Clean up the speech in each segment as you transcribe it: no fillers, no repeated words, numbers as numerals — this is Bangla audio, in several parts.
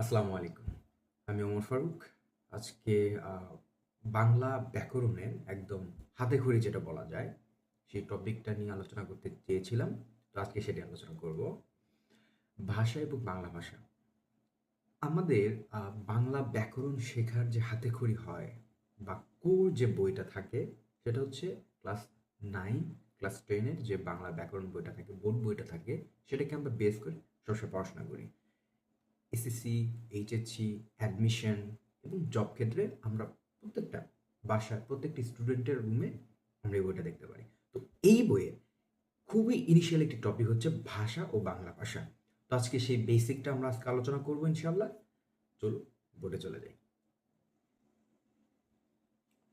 আসসালামু আলাইকুম। আমি ওমর ফারুক। আজকে বাংলা ব্যাকরণের একদম হাতেখড়ি যেটা বলা যায়, সেই টপিকটা নিয়ে আলোচনা করতে চেয়েছিলাম। তো আজকে সেটি আলোচনা করব। ভাষা এবং বাংলা ভাষা। আমাদের বাংলা ব্যাকরণ শেখার যে হাতেখড়ি হয় বা কোর যে বইটা থাকে, সেটা হচ্ছে ক্লাস 9, ক্লাস 10 এর যে বাংলা ব্যাকরণ বইটা থাকে, বোর্ড বইটা থাকে, সেটাকে আমরা বেস করে সবসময় পড়াশোনা করি। এসএসসি, এইচএসসি, অ্যাডমিশন এবং জব ক্ষেত্রে আমরা প্রত্যেকটা বাসায় প্রত্যেকটি স্টুডেন্টের রুমে আমরা এই বইটা দেখতে পারি। তো এই বইয়ে খুবই ইনিশিয়াল একটি টপিক হচ্ছে ভাষা ও বাংলা ভাষা। তো আজকে সেই বেসিকটা আমরা আজকে আলোচনা করবো ইনশাআল্লাহ। চলো বোর্ডে চলে যাই।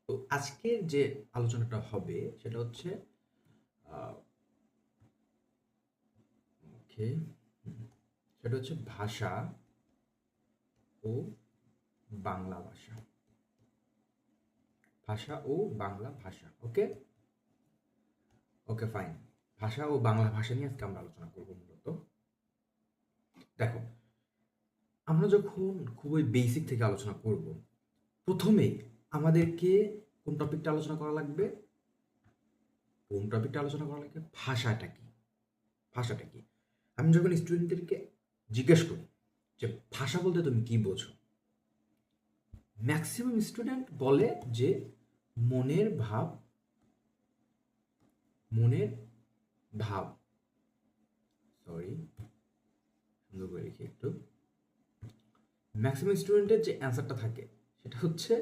তো আজকের যে আলোচনাটা হবে সেটা হচ্ছে ওকে, সেটা হচ্ছে ভাষা ও বাংলা ভাষা। ভাষা ও বাংলা ভাষা। ওকে, ওকে, ফাইন। ভাষা ও বাংলা ভাষা নিয়ে আজকে আমরা আলোচনা করব মূলত। দেখো, আমরা যখন খুবই বেসিক থেকে আলোচনা করব, প্রথমেই আমাদেরকে কোন টপিকটা আলোচনা করা লাগবে? কোন টপিকটা আলোচনা করা লাগবে? ভাষাটা কি? ভাষাটা কি? আমি যখন স্টুডেন্টদেরকে জিজ্ঞেস করি যে ভাষা বলতে তুমি কি বোঝো, ম্যাক্সিমাম স্টুডেন্ট বলে যে মনের ভাব, মনের ভাব, সরি, সুন্দর করে লিখি একটু। ম্যাক্সিমাম স্টুডেন্টের যে অ্যান্সারটা থাকে সেটা হচ্ছে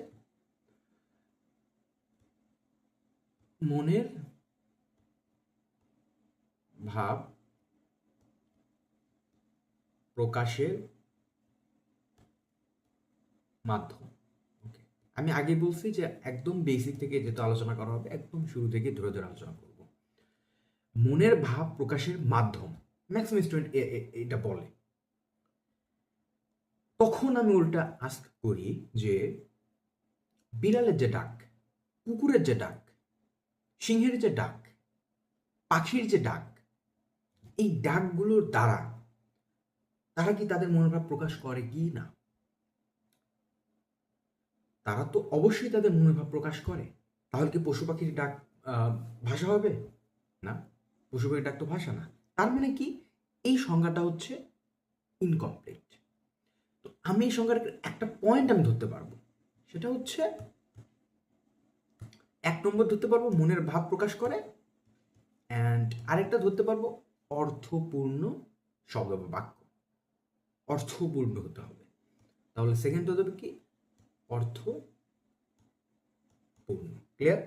মনের ভাব প্রকাশের মাধ্যম। ওকে, আমি আগে বলছি যে একদম বেসিক থেকে যেহেতু আলোচনা করা হবে, একদম শুরু থেকে ধরে ধরে আলোচনা করব। মনের ভাব প্রকাশের মাধ্যম ম্যাক্সিমাম স্টুডেন্ট এটা বলে। তখন আমি উল্টা আস্ক করি যে বিড়ালের যে ডাক, কুকুরের যে ডাক, সিংহের যে ডাক, পাখির যে ডাক, এই ডাকগুলোর দ্বারা তারা কি তাদের মনের ভাব প্রকাশ করে কি না? তারা তো অবশ্যই তাদের মনের ভাব প্রকাশ করে। তাহলে কি পশু পাখির ডাক ভাষা হবে? না, পশু পাখির ডাক তো ভাষা না। তার মানে কি, এই সংজ্ঞাটা হচ্ছে ইনকমপ্লিট। তো আমি এই সংজ্ঞার একটা পয়েন্ট আমি ধরতে পারবো, সেটা হচ্ছে 1 নম্বর ধরতে পারবো মনের ভাব প্রকাশ করে, অ্যান্ড আরেকটা ধরতে পারবো অর্থপূর্ণ শব্দ বা বাক্য। অর্থপূর্ণ হতে হবে। তাহলে সেকেন্ড হতে হবে কি? অর্থপূর্ণ। ক্লিয়ার?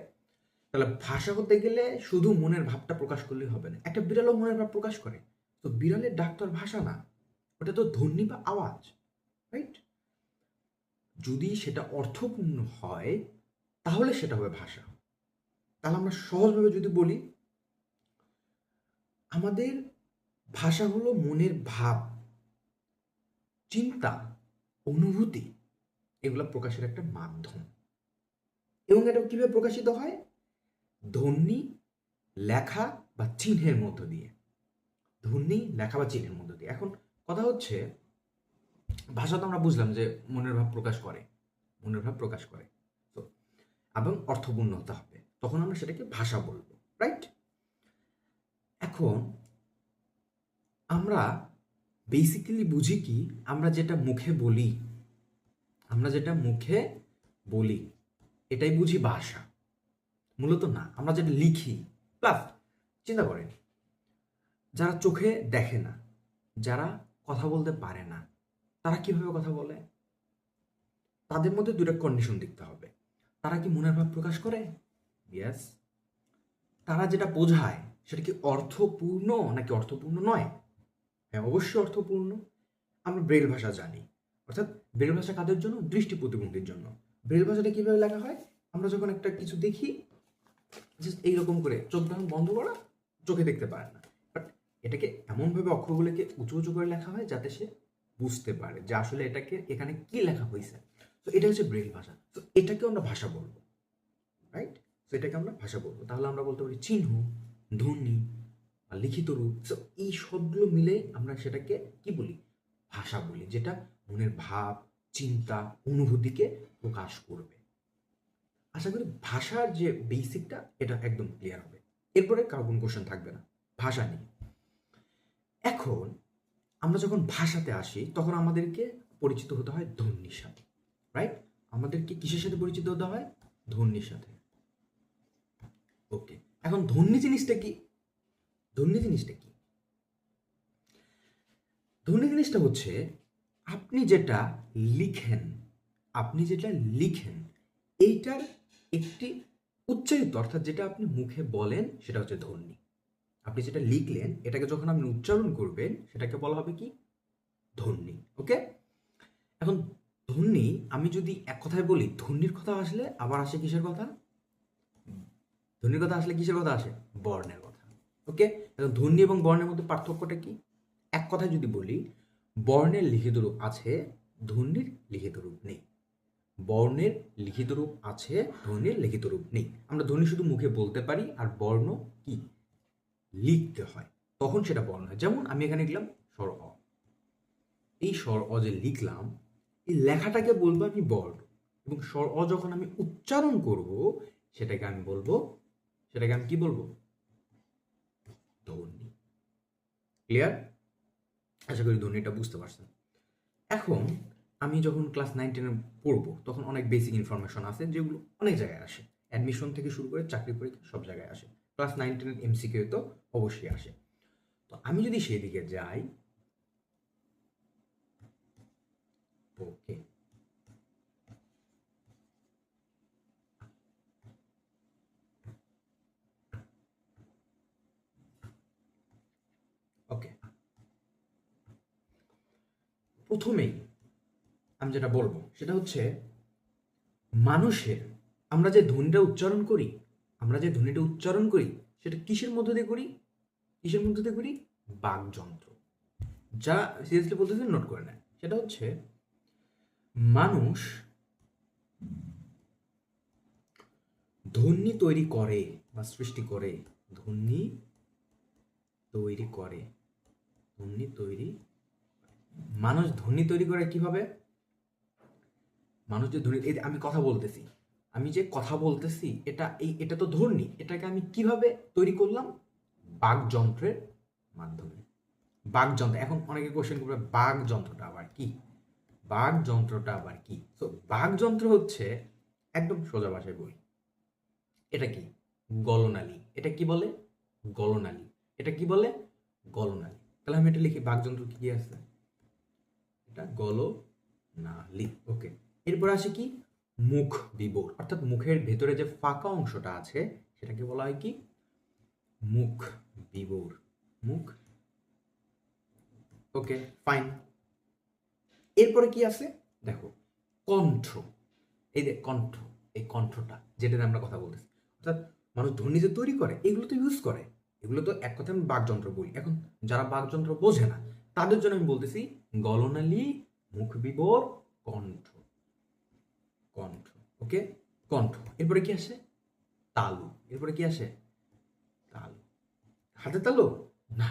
তাহলে ভাষা হতে গেলে শুধু মনের ভাবটা প্রকাশ করলেই হবে না, একটা বিড়ালও মনের ভাব প্রকাশ করে। তো বিড়ালের ডাক তো আর ভাষা না, ওটা তো ধ্বনি বা আওয়াজ, রাইট? যদি সেটা অর্থপূর্ণ হয় তাহলে সেটা হবে ভাষা। তাহলে আমরা সহজভাবে যদি বলি, আমাদের ভাষা হলো মনের ভাব, চিন্তা, অনুভূতি, এগুলো প্রকাশের একটা মাধ্যম। এবং এটা কিভাবে প্রকাশিত হয়? ধ্বনি, লেখা বা চিহ্নের মধ্য দিয়ে। ধ্বনি, লেখা বা চিহ্নের মধ্য দিয়ে। এখন কথা হচ্ছে, ভাষা তো আমরা বুঝলাম যে মনের ভাব প্রকাশ করে, মনের ভাব প্রকাশ করে, তো এবং অর্থপূর্ণ হতে হবে, তখন আমরা সেটাকে ভাষা বলবো, রাইট? এখন আমরা বেসিক্যালি বুঝি কি, আমরা যেটা মুখে বলি, আমরা যেটা মুখে বলি এটাই বুঝি ভাষা। মূলত না, আমরা যেটা লিখি। প্লাস চিন্তা করেন, যারা চোখে দেখে না, যারা কথা বলতে পারে না, তারা কিভাবে কথা বলে? তাদের মধ্যে দুটো কন্ডিশন দেখতে হবে। তারা কি মনের ভাব প্রকাশ করে? ইয়েস। তারা যেটা বোঝায় সেটা কি অর্থপূর্ণ নাকি অর্থপূর্ণ নয়? হ্যাঁ, অবশ্যই অর্থপূর্ণ। আমরা ব্রেল ভাষা জানি, অর্থাৎ ব্রেল ভাষা কাদের জন্য? দৃষ্টি প্রতিবন্ধীর জন্য। ব্রেল ভাষাটা কিভাবে লেখা হয়? আমরা যখন একটা কিছু দেখি, জাস্ট এইরকম করে চোখ যখন বন্ধ করা, চোখে দেখতে পারে না, বাট এটাকে এমনভাবে অক্ষরগুলোকে উঁচু উঁচু করে লেখা হয় যাতে সে বুঝতে পারে যে আসলে এটাকে এখানে কি লেখা হয়েছে। তো এটা হচ্ছে ব্রেল ভাষা। তো এটাকেও আমরা ভাষা বলবো, রাইট? তো এটাকে আমরা ভাষা বলবো। তাহলে আমরা বলতে পারি চিহ্ন, ধ্বনি, লিখিত রূপ। সো এই সবগুলো মিলে আমরা সেটাকে কি বলি? ভাষা বলি, যেটা মনের ভাব, চিন্তা, অনুভূতিকে প্রকাশ করবে। আশা করি ভাষার যে বেসিকটা এটা একদম ক্লিয়ার হবে। এরপরে কারো কোনো কোশ্চেন থাকবে না ভাষা নিয়ে। এখন আমরা যখন ভাষাতে আসি তখন আমাদেরকে পরিচিত হতে হয় ধ্বনির সাথে, রাইট? আমাদেরকে কিসের সাথে পরিচিত হতে হয়? ধ্বনির সাথে। ওকে, এখন ধ্বনি জিনিসটা কি? ধ্বনি জিনিসটা কি? ধ্বনি জিনিসটা হচ্ছে আপনি যেটা লিখেন, আপনি যেটা লিখেন এইটার একটি উচ্চারিত, অর্থাৎ যেটা আপনি মুখে বলেন সেটা হচ্ছে ধ্বনি। আপনি যেটা লিখলেন এটাকে যখন আপনি উচ্চারণ করবেন সেটাকে বলা হবে কি? ধ্বনি। ওকে, এখন ধ্বনি আমি যদি এক কথায় বলি, ধ্বনির কথা আসলে আবার আসে কিসের কথা? ধ্বনির কথা আসলে কিসের কথা আসে? বর্ণের কথা। ওকে, এখন ধ্বনি এবং বর্ণের মধ্যে পার্থক্যটা কি? এক কথায় যদি বলি, বর্ণের লিখিত রূপ আছে, ধ্বনির লিখিত রূপ নেই। বর্ণের লিখিত রূপ আছে, ধ্বনির লিখিত রূপ নেই। আমরা ধ্বনি শুধু মুখে বলতে পারি, আর বর্ণ কি? লিখতে হয়, তখন সেটা বর্ণ হয়। যেমন আমি এখানে লিখলাম স্বর অ, এই স্বর অ যে লিখলাম, এই লেখাটাকে বলবো আমি বর্ণ, এবং স্বর অ যখন আমি উচ্চারণ করব সেটাকে আমি বলবো, সেটাকে আমি কি বলবো? ধ্বনি। ক্লিয়ার? আশা করি ধ্বনিটা বুঝতে পারছেন। এখন আমি যখন ক্লাস 9-10 পড়বো তখন অনেক বেসিক ইনফরমেশন আছে যেগুলো অনেক জায়গায় আসে, অ্যাডমিশন থেকে শুরু করে চাকরি পরীক্ষা সব জায়গায় আসে। ক্লাস 9-10 এমসিকিউ তো অবশ্যই আসে। তো আমি যদি সেই দিকে যাই, ওকে, ওকে, প্রথমেই আমি যেটা বলবো সেটা হচ্ছে মানুষের, আমরা যে ধ্বনিটা উচ্চারণ করি, আমরা যে ধ্বনিটা উচ্চারণ করি সেটা কিসের মধ্যে দিয়ে করি? কিসের মধ্যে দিয়ে করি? বাকযন্ত্র। যা সিরিয়াসলি বলতেছেন, নোট করে নেয়। সেটা হচ্ছে মানুষ ধ্বনি তৈরি করে বা সৃষ্টি করে, ধ্বনি তৈরি করে, ধ্বনি তৈরি, মানুষ ধ্বনি তৈরি করে কিভাবে? মানুষ যে ধ্বনি, এই যে আমি কথা বলতেছি, আমি যে কথা বলতেছি এটা তো ধ্বনি, এটাকে আমি কিভাবে তৈরি করলাম? বাকযন্ত্রের মাধ্যমে। বাকযন্ত্র, এখন অনেকে কোশ্চেন করবে বাকযন্ত্রটা আবার কি? বাকযন্ত্রটা আবার কি? তো বাকযন্ত্র হচ্ছে, একদম সোজা ভাষায় বলি, এটা কি? গলনালী। এটা কি বলে? গলনালী। এটা কি বলে? গলনালী। তাহলে আমি এটা লিখি, বাকযন্ত্র কি আছে? এটা গলনালী। ওকে, এরপর আসে কি? মুখ বিবর, অর্থাৎ মুখের ভেতরে যে ফাঁকা অংশটা আছে সেটাকে বলা হয় কি? মুখ বিবর। মুখ, ওকে, ফাইন। এরপরে কি আছে দেখো? কণ্ঠ। এই যে কণ্ঠ, এই কণ্ঠটা যেটাতে আমরা কথা বলতেছি, অর্থাৎ মানুষ ধ্বনি যে তৈরি করে এগুলো তো ইউজ করে, এগুলো তো এক কথায় আমি বাকযন্ত্র বলি। এখন যারা বাকযন্ত্র বোঝে না তাদের জন্য আমি বলতেছি গলনালী, মুখ বিবর, কণ্ঠ। কণ্ঠ, ওকে, কণ্ঠ। এরপরে কি আসে? তালু। এরপরে কি আসে? তালু। হাতে তালু না,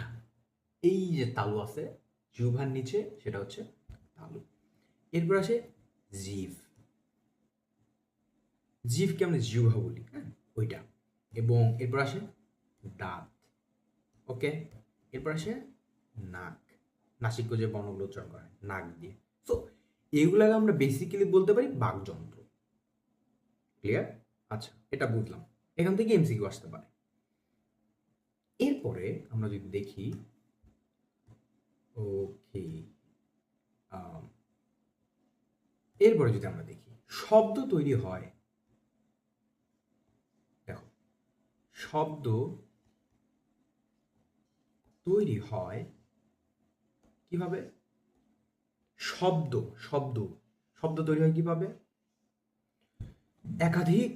এই যে তালু আছে জিহ্বার নিচে, সেটা হচ্ছে তালু। এরপর আসে জিভ। জিভকে আমরা জিহ্বা বলি, হ্যাঁ, ওইটা। এবং এরপর আসে দাঁত। ওকে, এরপর আসে নাক, নাসিক্য যে বর্ণগুলো উচ্চারণ করা হয় নাক দিয়ে। তো এগুলাকে আমরা বেসিক্যালি বলতে পারি বাকযন্ত্র। ক্লিয়ার? আচ্ছা, এটা বুঝলাম। এখান থেকে এমসিকিউ আসতে পারে। এরপরে আমরা যদি দেখি, ওকে, এরপরে যদি আমরা দেখি শব্দ তৈরি হয়, দেখো শব্দ তৈরি হয় কিভাবে? শব্দ, শব্দ, শব্দ তৈরি হয় কিভাবে? একাধিক,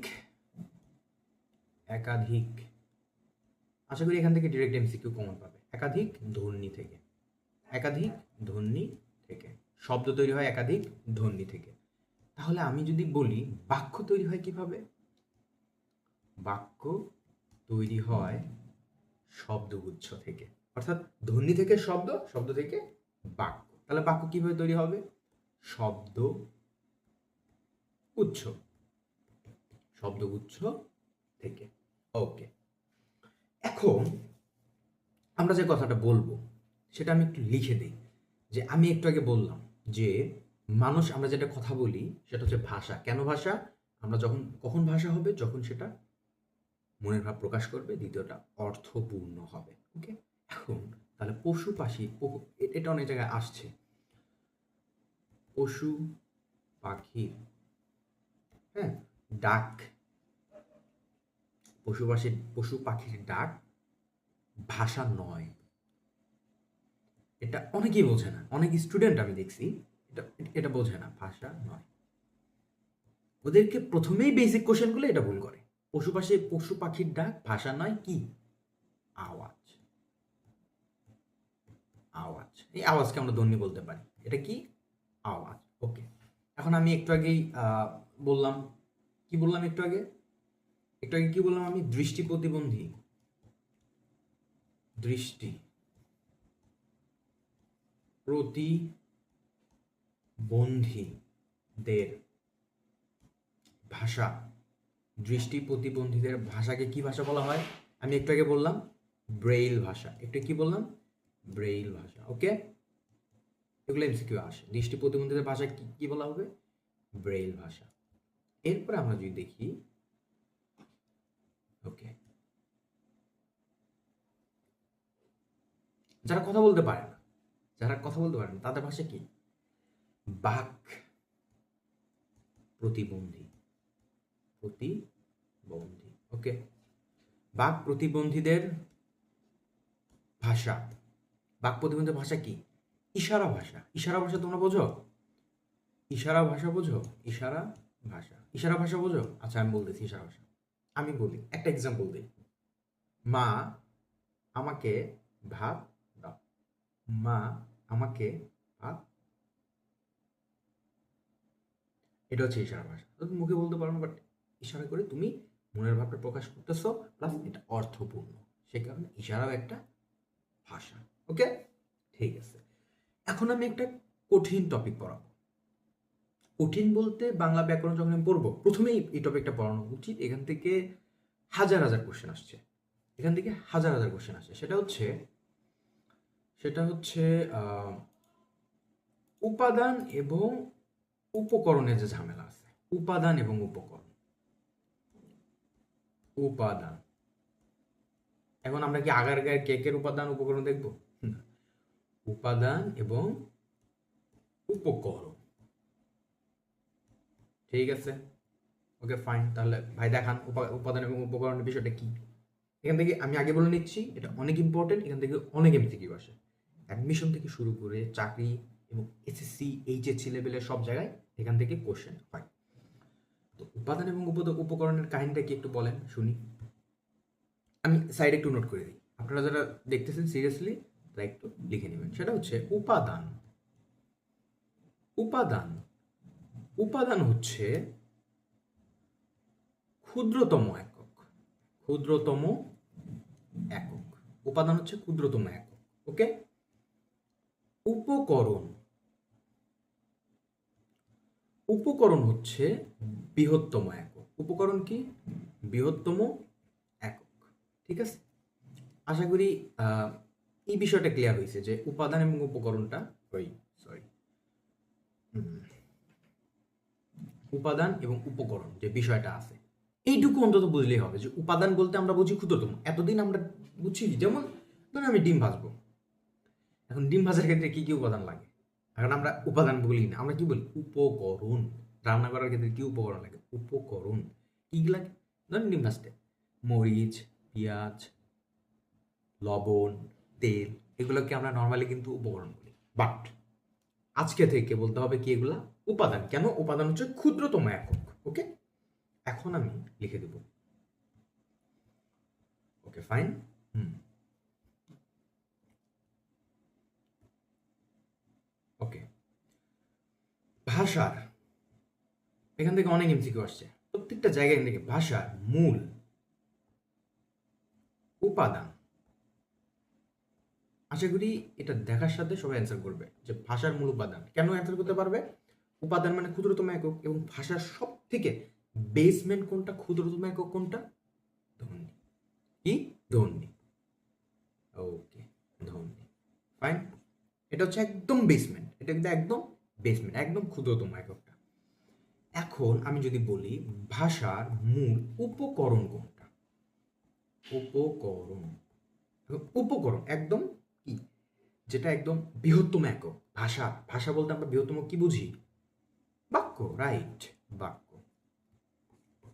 একাধিক, আশা করি এখান থেকে ডিরেক্ট এমসিকিউ কমন পাবে। একাধিক ধ্বনি থেকে, একাধিক ধ্বনি থেকে শব্দ তৈরি হয়, একাধিক ধ্বনি থেকে। তাহলে আমি যদি বলি বাক্য তৈরি হয় কিভাবে? বাক্য তৈরি হয় শব্দগুচ্ছ থেকে, অর্থাৎ ধ্বনি থেকে শব্দ, শব্দ থেকে বাক্য। তাহলে বাক্য কিভাবে তৈরি হবে? শব্দ গুচ্ছ, শব্দগুচ্ছ থেকে। ওকে, এখন আমরা যে কথাটা বলবো সেটা আমি একটু লিখে দিই। যে আমি একটু আগে বললাম যে মানুষ, আমরা যেটা কথা বলি সেটা হচ্ছে ভাষা। কেন ভাষা? আমরা কখন ভাষা হবে? যখন সেটা মনের ভাব প্রকাশ করবে, দ্বিতীয়টা অর্থপূর্ণ হবে। ওকে, এখন তাহলে পশু পাখি, এটা অনেক জায়গায় আসছে। পশু পাখির, হ্যাঁ, ডাক, পশু পাখির ডাক ভাষা নয়। এটা অনেকেই বোঝে না, অনেক স্টুডেন্ট আমি দেখছি এটা এটা বোঝে না, ভাষা নয়। ওদেরকে প্রথমেই বেসিক কোশ্চেনগুলো এটা ভুল করে। পশু পাখির ডাক ভাষা নয়, কি? আওয়াজ। আওয়াজ, এই আওয়াজকে আমরা ধ্বনি বলতে পারি। এটা কি? আওয়াজ। ওকে, এখন আমি একটু আগেই বললাম, কি বললাম একটু আগে কি বললাম আমি? দৃষ্টি প্রতিবন্ধী, দৃষ্টি প্রতিবন্ধীদের ভাষা, দৃষ্টি প্রতিবন্ধীদের ভাষাকে কি ভাষা বলা হয়? আমি একটু আগে বললাম ব্রেইল ভাষা। একটু কি বললাম? ব্রেইল ভাষা। ওকে, এগুলো এমসিকিউ আসে। দৃষ্টি প্রতিবন্ধীদের ভাষা কি বলা হবে? ব্রেইল ভাষা। এরপরে আমরা যদি দেখি, ওকে, যারা কথা বলতে পারে না, তাদের ভাষা কি? বাক প্রতিবন্ধী, ওকে, বাক প্রতিবন্ধীদের ভাষা, বাক প্রতিবন্ধীদের ভাষা কি? ইশারা ভাষা। ইশারা ভাষা তোমরা বোঝো? ইশারা ভাষা বোঝো? ইশারা ভাষা বোঝো? আচ্ছা, আমি বলতেছি ইশারা ভাষা। আমি বলি, একটা এক্সাম্পল দিই। মা আমাকে ভাত দাও। মা আমাকে ভাত, এটা হচ্ছে ইশারা ভাষা। তুমি মুখে বলতে পারো না, বাট ইশারা করে তুমি মনের ভাবটা প্রকাশ করতেছো, প্লাস এটা অর্থপূর্ণ। সে কারণে ইশারাও একটা ভাষা। ওকে, ঠিক আছে। এখন আমি একটা কঠিন টপিক পড়াবো। কঠিন বলতে বাংলা ব্যাকরণ যখন আমি পড়বো, প্রথমেই এই টপিকটা পড়ানো উচিত। এখান থেকে হাজার হাজার কোশ্চেন আসছে, সেটা হচ্ছে উপাদান এবং উপকরণের যে ঝামেলা আছে। উপাদান এবং উপকরণ। এখন আমরা কি আগার গায়ের কেকের উপাদান উপকরণ দেখবো? উপাদান এবং উপকরণ, ঠিক আছে। ওকে, ফাইন। তাহলে ভাই দেখান উপাদান এবং উপকরণের বিষয়টা কি। এখান থেকে আমি আগে বলে নিচ্ছি, এটা অনেক ইম্পর্টেন্ট। এখান থেকে অনেক এমসিকিউ আসে, অ্যাডমিশন থেকে শুরু করে চাকরি এবং এসএসসি এইচএসসি লেভেলের সব জায়গায় এখান থেকে কোশ্চেন হয়। তো উপাদান এবং উপকরণের কাহিনীটা কি একটু বলেন শুনি। আমি সাইডে একটু নোট করে দিই, আপনারা যারা দেখতেছেন সিরিয়াসলি তারা একটু লিখে নেবেন। সেটা হচ্ছে উপাদান। উপাদান হচ্ছে ক্ষুদ্রতম একক। উপাদান হচ্ছে ক্ষুদ্রতম একক। ওকে, উপকরণ হচ্ছে বৃহত্তম একক। উপকরণ কি? বৃহত্তম একক। ঠিক আছে, আশা করি এই বিষয়টা ক্লিয়ার হয়েছে যে উপাদান এবং উপকরণটা উপাদান এবং উপকরণ যে বিষয়টা আছে, এইটুকু অন্তত বুঝলেই হবে যে উপাদান বলতে আমরা বুঝি ক্ষুদ্রতম। এতদিন আমরা বুঝছি, যেমন ধরুন আমি ডিম ভাজবো, এখন ডিম ভাজার ক্ষেত্রে কি কি উপাদান লাগে? এখন আমরা উপাদান বলি না, আমরা কি বলি? উপকরণ। রান্না করার ক্ষেত্রে কি উপকরণ লাগে? উপকরণ। কি লাগে? ধরুন ডিম ভাজতে মরিচ, পেঁয়াজ, লবণ, তেল, এগুলোকে আমরা নর্মালি কিন্তু উপকরণ বলি। বাট আজকে থেকে বলতে হবে কি এগুলা উপাদান। কেন? উপাদান হচ্ছে ক্ষুদ্রতম একক। ওকে, এখন আমি লিখে দেব। ওকে, ফাইন। ওকে, ভাষার, এখান থেকে অনেক এমসিকিউ আসছে প্রত্যেকটা জায়গায় থেকে। ভাষার মূল উপাদান, আশা করি এটা দেখার সাথে সবাই অ্যান্সার করবে যে ভাষার মূল উপাদান। কেন অ্যান্সার করতে পারবে? উপাদান মানে ক্ষুদ্রতম একক, এবং ভাষার সব থেকে বেসমেন্ট কোনটা, ক্ষুদ্রতম একক কোনটা? ধ্বনি। কি? ধ্বনি। ওকে, ধ্বনি। ফাইন। এটা হচ্ছে একদম বেসমেন্ট, এটা কিন্তু একদম বেসমেন্ট, একদম ক্ষুদ্রতম এককটা। এখন আমি যদি বলি ভাষার মূল উপকরণ কোনটা? উপকরণ। উপকরণ একদম কি, যেটা একদম বৃহত্তম একক। ভাষা, ভাষা বলতে আমরা বৃহত্তম কি বুঝি? বাক্য, রাইট, বাক্য।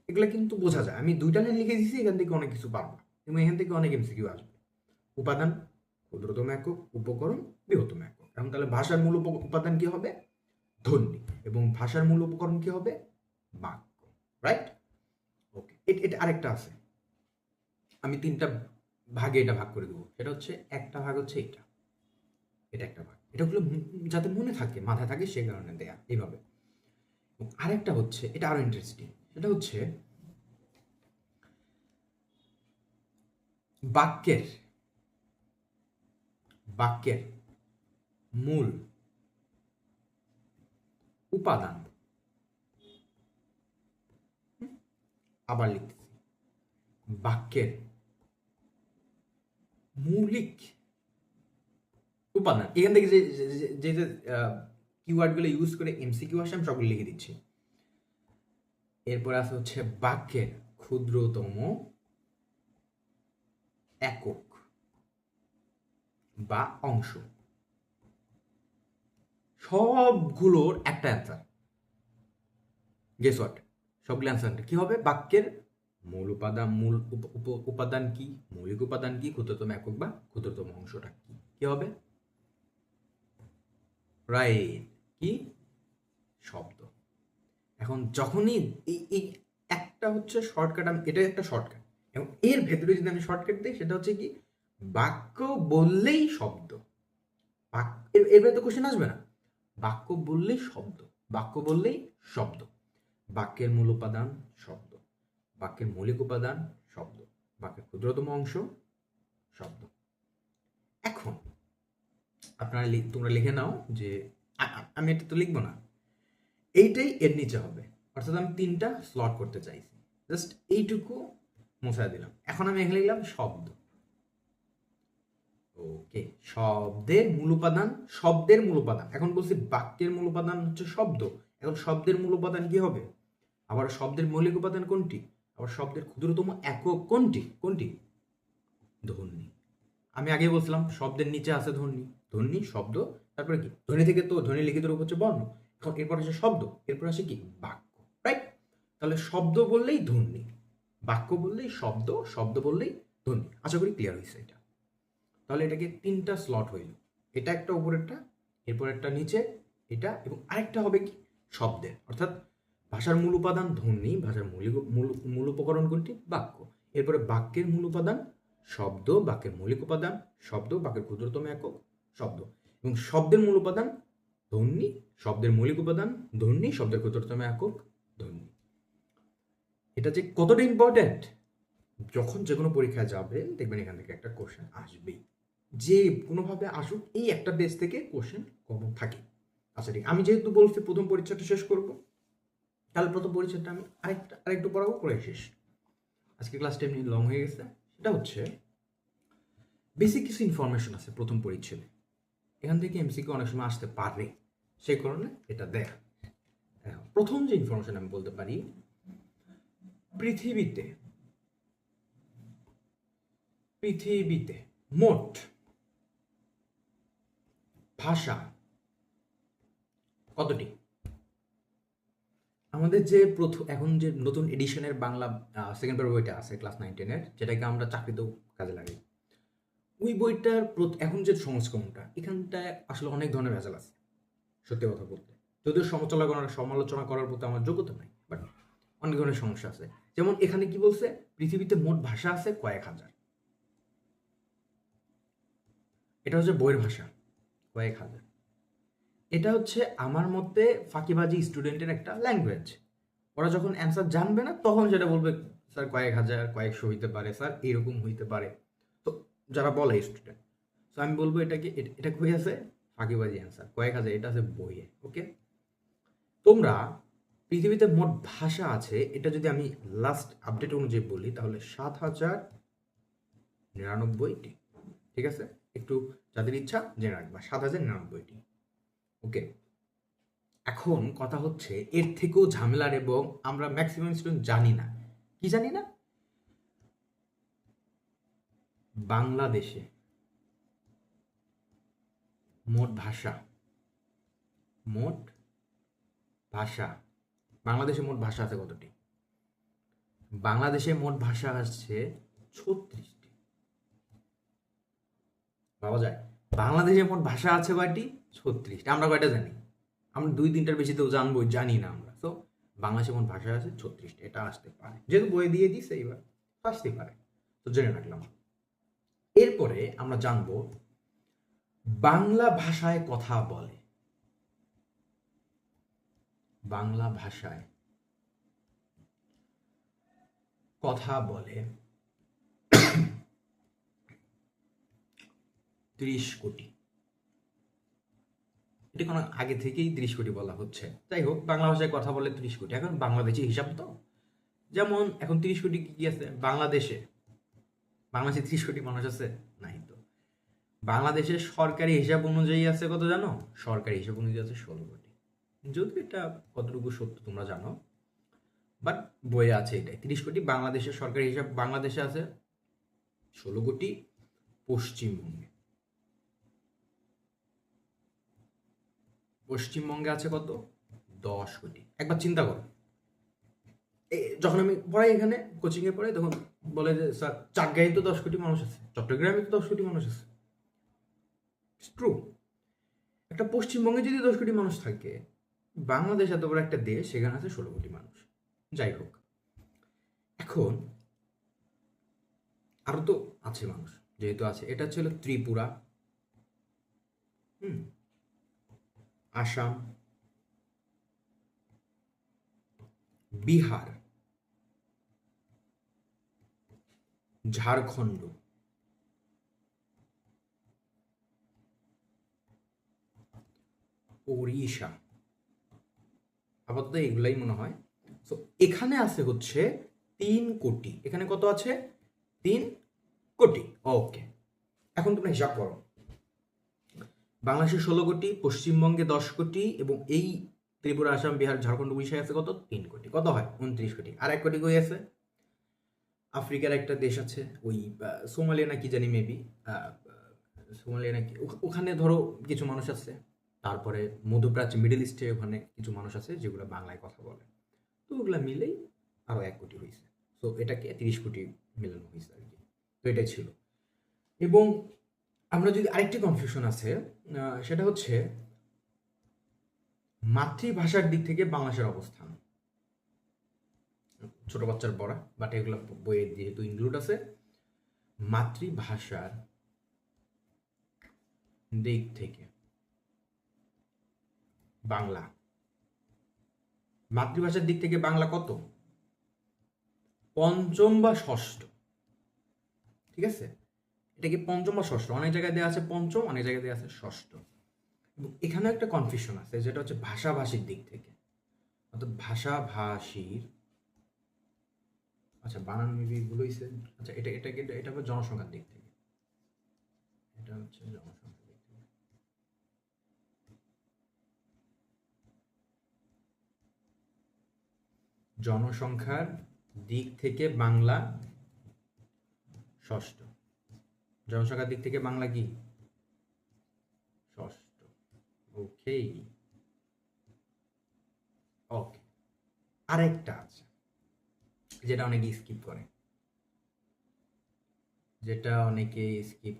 এগুলো কিন্তু বোঝা যায়, আমি দুইটা লাইন লিখে দিয়েছি, এখান থেকে অনেক কিছু পারবো এবং এখান থেকে অনেক এমসিকিউ আসবে। উপাদান, ক্ষুদ্রতম একক, উপকরণ, বৃহত্তম একক। এখন তাহলে ভাষার মূল উপাদান কি হবে? ধ্বনি। এবং ভাষার মূল উপকরণ কি হবে? বাক্য, রাইট? ওকে, এটা আরেকটা আছে, আমি তিনটা ভাগে এটা ভাগ করে দেবো। সেটা হচ্ছে একটা ভাগ হচ্ছে এটা, এটা একটা ভাগ, এটা হলো যাতে মনে থাকে, মাথায় থাকে, সে কারণে দেয়া এইভাবে। আরেকটা হচ্ছে, এটা আরো ইন্টারেস্টিং, সেটা হচ্ছে বাক্যের বাক্যের মূল উপাদান। আবার লিখতেছি, বাক্যের মৌলিক উপাদান। এখান থেকে যে যে যে কিওয়ার্ডগুলো ইউজ করে এমসিকিউ আসে আমি সবগুলো লিখে দিচ্ছি। এরপর আছে হচ্ছে বাক্যের ক্ষুদ্রতম একক বা অংশ। সবগুলোর একটা অ্যান্সার। Guess what? সবগুলো অ্যান্সারটা কি হবে? বাক্যের মূল উপাদান, মূল উপাদান কি, মৌলিক উপাদান কি, ক্ষুদ্রতম একক বা ক্ষুদ্রতম অংশটা কি, কি হবে? রাইট, কি? শব্দ। এখন যখনই এই একটা হচ্ছে শর্টকাট, আমি এটা একটা শর্টকাট, এবং এর ভেতরে যদি আমি শর্টকাট দিই সেটা হচ্ছে কি, বাক্য বললেই শব্দ। এর ভেতরে কোশ্চেন আসবে না, বাক্য বললেই শব্দ, বাক্য বললেই শব্দ। বাক্যের মূল উপাদান শব্দ, বাক্যের মৌলিক উপাদান শব্দ, বাক্যের ক্ষুদ্রতম অংশ শব্দ। এখন আপনারা তোমরা লিখে নাও যে আমি এটা তো লিখবো না, এইটাই এর নিচে হবে, অর্থাৎ আমি তিনটা স্লট করতে চাইছি, জাস্ট এইটুকু মুছাই দিলাম। এখন আমি এখানে লিখলাম শব্দ। ওকে, শব্দের মূল উপাদান, শব্দের মূল উপাদান। এখন বলছি বাক্যের মূল উপাদান হচ্ছে শব্দ, এখন শব্দের মূল উপাদান কি হবে? আবার শব্দের মৌলিক উপাদান কোনটি? আবার শব্দের ক্ষুদ্রতম একক কোনটি? কোনটি? ধ্বনি। আমি আগে বলছিলাম শব্দের নিচে আছে ধ্বনি, ধ্বনি শব্দ, তারপরে কি ধ্বনি থেকে তো ধ্বনি লিখিত রূপ হচ্ছে বর্ণ, এখন এরপর আসে শব্দ, এরপর আসে কি বাক্য, রাইট? তাহলে শব্দ বললেই ধ্বনি, বাক্য বললেই শব্দ, শব্দ বললেই ধ্বনি। আশা করি ক্লিয়ার হয়েছে এটা। তাহলে এটাকে তিনটা স্লট হইল, এটা একটা উপরেরটা, এরপর একটা নিচে এটা, এবং আরেকটা হবে কি শব্দের, অর্থাৎ ভাষার মূল উপাদান ধ্বনি, ভাষার মূল উপকরণ কোনটি? বাক্য। এরপরে বাক্যের মূল উপাদান শব্দ, বাক্যের মৌলিক উপাদান শব্দ, বাক্যের ক্ষুদ্রতম একক শব্দ, এবং শব্দের মূল উপাদান ধ্বনি, শব্দের মৌলিক উপাদান ধ্বনি, শব্দের ক্ষুদ্রতম একক ধ্বনি। এটা যে কতটা ইম্পর্টেন্ট, যখন যে কোনো পরীক্ষায় যাবেন দেখবেন এখান থেকে একটা কোশ্চেন আসবেই, যে কোনোভাবে আসুক, এই একটা বেস থেকে কোশ্চেন কমন থাকে। আচ্ছা ঠিক, আমি যেহেতু বলছি প্রথম পরীক্ষাটা শেষ করব, তাহলে প্রথম পরীক্ষাটা আমি আরেকটু পড়াবো, করে শেষ। আজকে ক্লাসটা এমনি লং হয়ে গেছে। সেটা হচ্ছে বেসিক কিছু ইনফরমেশন আছে প্রথম পরিচ্ছেদে, এখান থেকে এমসিকিউ অনেক সময় আসতে পারে, সেই কারণে এটা দেয়া। প্রথম যে ইনফরমেশন আমি বলতে পারি, পৃথিবীতে মোট ভাষা কতটি? আমাদের যে এখন যে নতুন এডিশনের বাংলা সেকেন্ড পেপার বইটা আছে ক্লাস 9-10-এর, যেটাকে আমরা চাকরিতেও কাজে লাগাই, ওই বইটার এখন যে সংস্করণটা, এখানটায় আসলে অনেক ধরনের ভেজাল আছে, সত্যি কথা বলতে। যদিও সমালোচনা করার প্রতি আমার যোগ্যতা নাই, বাট অনেক ধরনের সমস্যা আছে। যেমন এখানে কি বলছে, পৃথিবীতে মোট ভাষা আছে কয়েক হাজার, এটা হচ্ছে বইয়ের ভাষা, কয়েক হাজার। এটা হচ্ছে আমার মতে ফাঁকিবাজি স্টুডেন্টের একটা ল্যাঙ্গুয়েজ। ওরা যখন অ্যান্সার জানবে না তখন যেটা বলবে, স্যার কয়েক হাজার, কয়েকশো হইতে পারে, স্যার এরকম হইতে পারে, তো যারা বলে স্টুডেন্ট, তো আমি বলবো এটা হয়ে আছে ফাঁকিবাজি অ্যান্সার, কয়েক হাজার এটা আছে বইয়ে। ওকে, তো তোমরা পৃথিবীতে মোট ভাষা আছে, এটা যদি আমি লাস্ট আপডেট অনুযায়ী বলি তাহলে 7,099টি। ঠিক আছে, একটু যাদের ইচ্ছা জেনে রাখবা 7,099টি। ওকে, এখন কথা হচ্ছে এর থেকেও ঝামেলার, এবং আমরা ম্যাক্সিমাম স্টুডেন্ট জানি না। কি জানি না? বাংলাদেশে মোট ভাষা, মোট ভাষা, বাংলাদেশে মোট ভাষা আছে কতটি? বাংলাদেশে মোট ভাষা আছে 36টি। ভাবা যায়, বাংলাদেশে মোট ভাষা আছে কয়টি? 36টি। আমরা কয়টা জানি? আমরা 2-3টার বেশি তো জানি না আমরা। তো বাংলাদেশে মোট ভাষা আছে 36টি। এটা আসতে পারে, যেহেতু বই দিয়ে দিছে এইবার আসতে পারে, তো জেনে রাখলাম। এরপরে আমরা জানবো বাংলা ভাষায় কথা বলে, বাংলা ভাষায় কথা বলে 30 কোটি। এটা কোনো আগে থেকেই 30 কোটি বলা হচ্ছে। যাই হোক, বাংলা ভাষায় কথা বলে 30 কোটি। এখন বাংলাদেশি হিসাব তো, যেমন এখন 30 কোটি কি আছে বাংলাদেশে? বাংলাদেশে 30 কোটি মানুষ আছে? নাই তো। বাংলাদেশের সরকারি হিসাব অনুযায়ী আছে কত জানো? সরকারি হিসাব অনুযায়ী আছে 16 কোটি। যদি এটা কতটুকু সত্য তোমরা জানো, বাট বইয়ে আছে এটাই 30 কোটি। বাংলাদেশের সরকারি হিসাব, বাংলাদেশে আছে 16 কোটি। পশ্চিমবঙ্গে আছে কত? 10 কোটি। একবার চিন্তা করো, যখন আমি পড়াই এখানে কোচিংয়ে পড়াই তখন বলে যে স্যার চাটগাঁয়ে তো 10 কোটি মানুষ আছে, চট্টগ্রামে তো 10 কোটি মানুষ আছে। ট্রু। একটা পশ্চিমবঙ্গে যদি 10 কোটি মানুষ থাকে, বাংলাদেশ এত বড় একটা দেশ, সেখানে আছে 16 কোটি মানুষ। যাই হোক, এখন আরো তো আছে মানুষ, যেহেতু আছে। এটা ছিল ত্রিপুরা, আসাম, বিহার, ঝাড়খণ্ড, ওড়িশা, আপাতত এগুলাই মনে হয়। তো এখানে আছে হচ্ছে 3 কোটি। এখানে কত আছে? 3 কোটি। ওকে, এখন তোমরা হিসাব করো। বাংলাদেশে 16 কোটি, পশ্চিমবঙ্গে 10 কোটি, এবং এই ত্রিপুরা, আসাম, বিহার, ঝাড়খণ্ড, উড়িষ্যায় আছে কত? 3 কোটি। কত হয়? 29 কোটি। আর 1 কোটি কই আছে? আফ্রিকার একটা দেশ আছে, ওই সোমালিয়া না কি জানি, মেবি সোমালিয়া নাকি, ওখানে ধরো কিছু মানুষ আছে। তারপরে মধ্যপ্রাচ্য, মিডল ইস্টে ওখানে কিছু মানুষ আছে যেগুলো বাংলায় কথা বলে। তো ওগুলো মিলেই আরও 1 কোটি হয়েছে। তো এটাকে 30 কোটি মিলানো হয়েছে আর কি। তো এটাই ছিল। এবং আমরা যদি আরেকটি কনফিউশন আছে, সেটা হচ্ছে মাতৃভাষার দিক থেকে বাংলাদেশের অবস্থান। ছোট বাচ্চার পড়া, বাট এগুলো বইয়ে যেহেতু ইনক্লুড আছে। মাতৃভাষার দিক থেকে বাংলা, মাতৃভাষার দিক থেকে বাংলা কত? 5ম বা 6ষ্ঠ। ঠিক আছে, এটা কি 5ম বা 6ষ্ঠ? অনেক জায়গায় দেওয়া আছে 5ম, অনেক জায়গায় দেওয়া আছে 6ষ্ঠ। এবং এখানে একটা কনফিউশন আছে, যেটা হচ্ছে ভাষাভাষীর দিক থেকে, অর্থাৎ ভাষাভাষীর, আচ্ছা বানান মেবি ভুল হয়েছে। আচ্ছা, এটা হবে জনসংখ্যার দিক থেকে। এটা হচ্ছে জনসংখ্যার দিক থেকে। জনসংখ্যার দিক থেকে বাংলা 6ষ্ঠ। জনসংখ্যার দিক থেকে বাংলা কি? 6ষ্ঠ। ওকে, ওকে। আরেকটা আছে যেটা অনেকে স্কিপ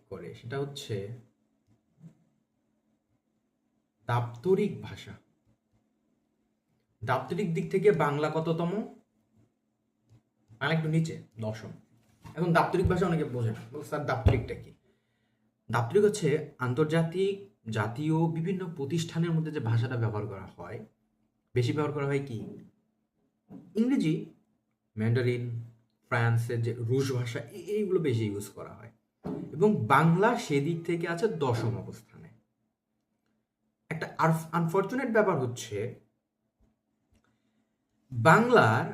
করে, সেটা হচ্ছে দাপ্তরিক ভাষা। দাপ্তরিক দিক থেকে বাংলা কততম? বাংলা একটু নিচে, 10ম। এখন দাপ্তরিক ভাষা অনেকে বোঝে না, স্যার দাপ্তরিকটা কি? দাপ্তরিক হচ্ছে আন্তর্জাতিক, জাতীয় বিভিন্ন প্রতিষ্ঠানের মধ্যে যে ভাষাটা ব্যবহার করা হয়, বেশি ব্যবহার করা হয় কি? ইংরেজি, ম্যান্ডারিন, ফ্রান্সের যে রুশ ভাষা, এইগুলো বেশি ইউজ করা হয়। এবং বাংলা সেদিক থেকে আছে 10ম অবস্থানে। একটা আনফর্চুনেট ব্যাপার হচ্ছে বাংলার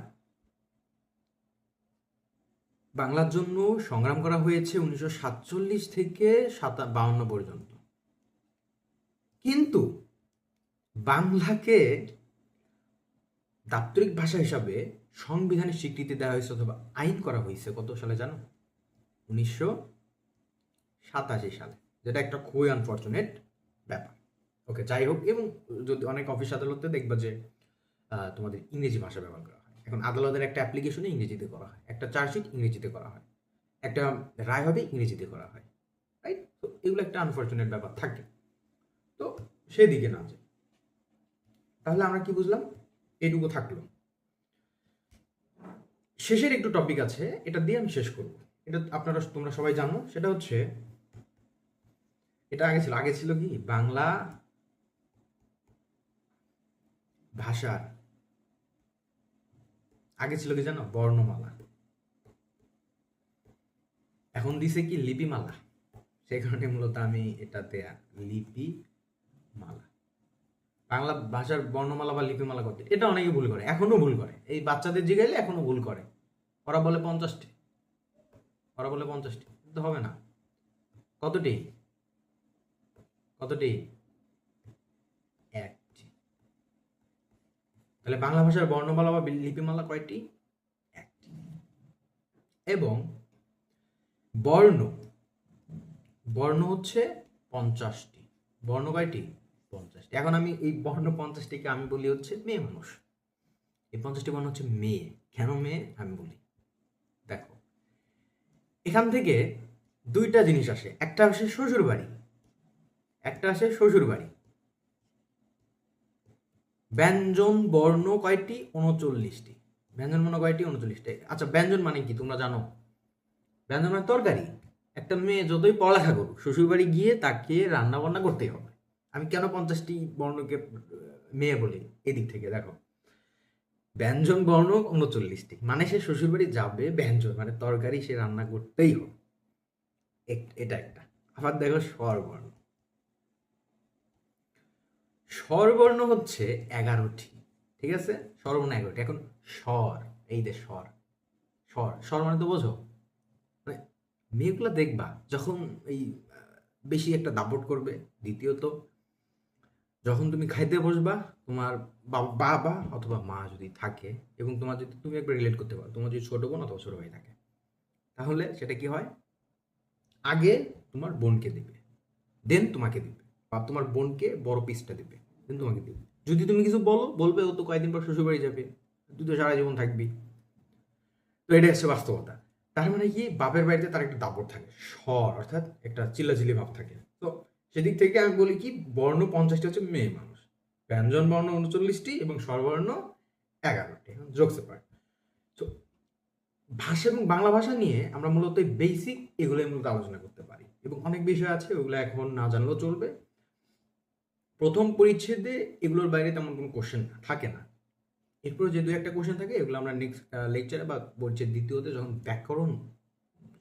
জন্য সংগ্রাম করা হয়েছে 1947 থেকে 52 পর্যন্ত, কিন্তু বাংলাকে দাপ্তরিক ভাষা হিসাবে সংবিধানের স্বীকৃতি দেওয়া হয়েছে অথবা আইন করা হয়েছে কত সালে জানো? 1987 সালে, যেটা একটা খুবই আনফর্চুনেট ব্যাপার। ওকে, যাই হোক, এবং যদি অনেক অফিস আদালতে দেখবা যে তোমাদের ইংরেজি ভাষা ব্যবহার করা হয়। এখন আদালতের একটা অ্যাপ্লিকেশনে ইংরেজিতে করা হয়, একটা চার্জশিট ইংরেজিতে করা হয়, একটা রায় হবে ইংরেজিতে করা হয়, রাইট? তো এগুলো একটা আনফর্চুনেট ব্যাপার থাকে, তো সেদিকে না যায়। তাহলে আমরা কি বুঝলাম? এটুকু থাকলো। শেষের একটু টপিক আছে, এটা দিয়ে আমি শেষ করব। এটা তোমরা সবাই জানো, সেটা হচ্ছে, এটা আগে ছিল কি, বাংলা ভাষার আগে ছিল কি জানো? বর্ণমালা। এখন দিছে কি লিপিমালা। সেই কারণে মূলত আমি এটাতে লিপিমালা, বাংলা ভাষার বর্ণমালা বা লিপিমালা করতে, এটা অনেকে ভুল করে, এখনো ভুল করে। এই বাচ্চাদের জিগাইলে এখনো ভুল করে। ওরা বলে 50টি, কিন্তু হবে না। কতটি? একটি। তাহলে বাংলা ভাষার বর্ণমালা বা লিপিমালা কয়টি? একটি। এবং বর্ণ হচ্ছে 50টি। বর্ণ কয়টি? 50টি। এখন আমি এই বর্ণ 50টিকে আমি বলি হচ্ছে মেয়ে মানুষ। এই 50টি বর্ণ হচ্ছে মেয়ে। কেন মেয়ে আমি বলি, দেখো, এখান থেকে দুইটা জিনিস আসে। একটা আসে শ্বশুর বাড়ি, ব্যঞ্জন বর্ণ কয়টি? 39টি। ব্যঞ্জন বর্ণ কয়টি? 39টি। আচ্ছা, ব্যঞ্জন মানে কি তোমরা জানো? ব্যঞ্জন মানে তরকারি। একটা মেয়ে যতই পড়ালেখা করুক, শ্বশুর বাড়ি গিয়ে তাকে রান্না বান্না করতেই হবে। আমি কেন 50টি বর্ণকে মেয়ে বলি? এদিক থেকে দেখো, ব্যঞ্জন বর্ণ 39টি, মানে সে শ্বশুর বাড়ি যাবে, ব্যঞ্জন মানে তরকারি সে রান্না করতেই হবে, এটা একটা। আবার দেখো স্বরবর্ণ হচ্ছে 11টি, ঠিক আছে? স্বরবর্ণ 11টি। এখন স্বর, এই যে স্বর মানে তো বোঝো, মানে মেয়েগুলো দেখবা যখন এই বেশি একটা দাপট করবে। দ্বিতীয়ত, যখন তুমি খাইতে বসবা, তোমার বাবা অথবা মা যদি থাকে, এবং তুমি একবার রিলেট করতে পারো, তোমার যদি ছোট বোন অথবা ছোট ভাই থাকে, তাহলে সেটা কি হয়? আগে তোমার বোনকে দিবে, দেন তোমাকে দিবে, বা তোমার বোনকে বড় পিসটা দিবে, দেন তোমাকে দিবে। যদি তুমি কিছু বলবে, ও তো কয়েকদিন পর শ্বশুর বাড়ি যাবে, তুই তো সারা জীবন থাকবি। তো এটা হচ্ছে বাস্তবতা। তার মানে কি, বাপের বাড়িতে তার একটা দাপট থাকে, স্বর অর্থাৎ একটা চিল্লাচিল্লি ভাব থাকে। তো সেদিক থেকে আমি বলি কি, বর্ণ 50টি হচ্ছে মেয়ে মানুষ, ব্যঞ্জন বর্ণ 39টি এবং স্বরবর্ণ 11টি। Jokes part. তো ভাষা এবং বাংলা ভাষা নিয়ে আমরা মূলত বেসিক এগুলোই মূলত আলোচনা করতে পারি, এবং অনেক বিষয় আছে ওগুলো এখন না জানলেও চলবে। প্রথম পরিচ্ছেদে এগুলোর বাইরে তেমন কোনো কোশ্চেন থাকে না। এরপরে যে 2-1টা কোশ্চেন থাকে, এগুলো আমরা নেক্সট লেকচারে বা পরিচ্ছেদ দ্বিতীয়তে যখন ব্যাকরণ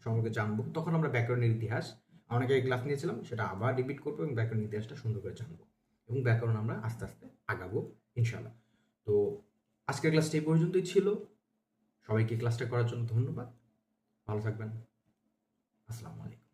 সম্পর্কে জানবো, তখন আমরা ব্যাকরণের ইতিহাস, অনেকে ক্লাস নিয়েছিলাম, সেটা আবার রিপিট করবো এবং ব্যাকরণের ইতিহাসটা সুন্দর করে জানবো, এবং ব্যাকরণ আমরা আস্তে আস্তে আগাবো ইনশাল্লাহ। তো আজকের ক্লাসটা এই পর্যন্তই ছিল। সবাইকে ক্লাসটা করার জন্য ধন্যবাদ। ভালো থাকবেন। আসসালামু আলাইকুম।